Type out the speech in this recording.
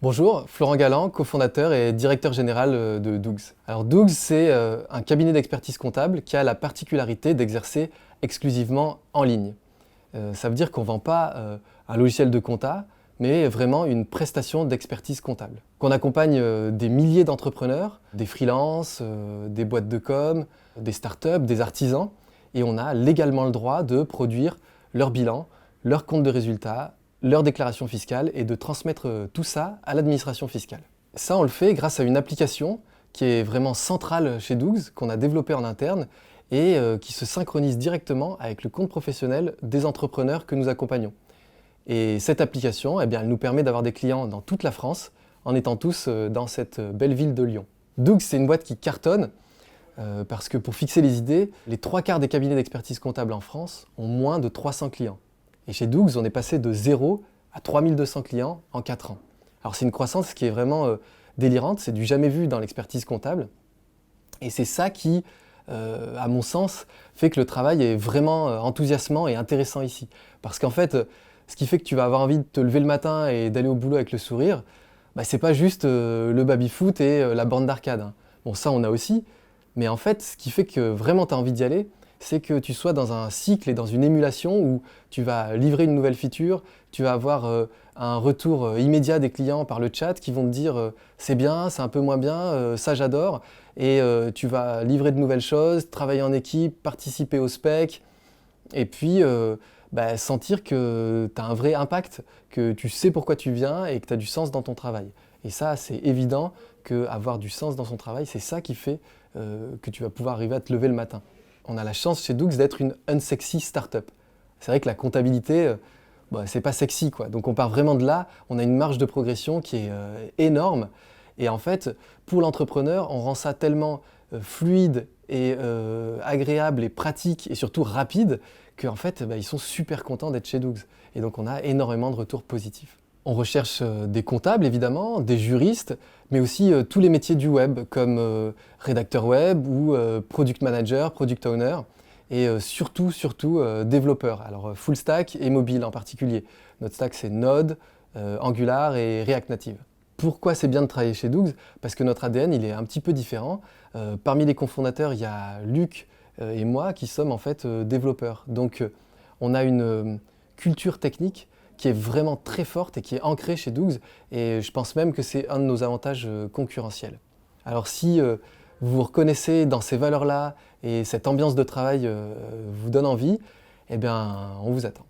Bonjour, Florent Galland, cofondateur et directeur général de Dougs. Alors Dougs, c'est un cabinet d'expertise comptable qui a la particularité d'exercer exclusivement en ligne. Ça veut dire qu'on ne vend pas un logiciel de compta, mais vraiment une prestation d'expertise comptable. Qu'on accompagne des milliers d'entrepreneurs, des freelances, des boîtes de com, des startups, des artisans, et on a légalement le droit de produire leur bilan, leur compte de résultats, leur déclaration fiscale et de transmettre tout ça à l'administration fiscale. Ça, on le fait grâce à une application qui est vraiment centrale chez Dougs, qu'on a développée en interne et qui se synchronise directement avec le compte professionnel des entrepreneurs que nous accompagnons. Et cette application, eh bien, elle nous permet d'avoir des clients dans toute la France, en étant tous dans cette belle ville de Lyon. Dougs, c'est une boîte qui cartonne, parce que pour fixer les idées, les 3/4 des cabinets d'expertise comptable en France ont moins de 300 clients. Et chez Dougs, on est passé de 0 à 3200 clients en 4 ans. Alors c'est une croissance qui est vraiment délirante, c'est du jamais vu dans l'expertise comptable. Et c'est ça qui, à mon sens, fait que le travail est vraiment enthousiasmant et intéressant ici. Parce qu'en fait, ce qui fait que tu vas avoir envie de te lever le matin et d'aller au boulot avec le sourire, bah, c'est pas juste le baby-foot et la bande d'arcade, hein. Bon, ça on a aussi, mais en fait, ce qui fait que vraiment tu as envie d'y aller, c'est que tu sois dans un cycle et dans une émulation où tu vas livrer une nouvelle feature, tu vas avoir un retour immédiat des clients par le chat qui vont te dire c'est bien, c'est un peu moins bien, ça j'adore, et tu vas livrer de nouvelles choses, travailler en équipe, participer au spec, et puis sentir que tu as un vrai impact, que tu sais pourquoi tu viens et que tu as du sens dans ton travail. Et ça, c'est évident qu'avoir du sens dans son travail, c'est ça qui fait que tu vas pouvoir arriver à te lever le matin. On a la chance chez Dougs d'être une unsexy startup. C'est vrai que la comptabilité, c'est pas sexy, quoi. Donc on part vraiment de là, on a une marge de progression qui est énorme. Et en fait, pour l'entrepreneur, on rend ça tellement fluide et agréable et pratique et surtout rapide qu'en fait, ils sont super contents d'être chez Dougs. Et donc on a énormément de retours positifs. On recherche des comptables évidemment, des juristes, mais aussi tous les métiers du web comme rédacteur web ou product manager, product owner et surtout développeur. Alors full stack et mobile en particulier. Notre stack c'est Node, Angular et React Native. Pourquoi c'est bien de travailler chez Dougs? Parce que notre ADN il est un petit peu différent. Parmi les cofondateurs, il y a Luc et moi qui sommes en fait développeurs. Donc on a une culture technique qui est vraiment très forte et qui est ancrée chez Dougs, et je pense même que c'est un de nos avantages concurrentiels. Alors si vous vous reconnaissez dans ces valeurs-là et cette ambiance de travail vous donne envie, eh bien on vous attend.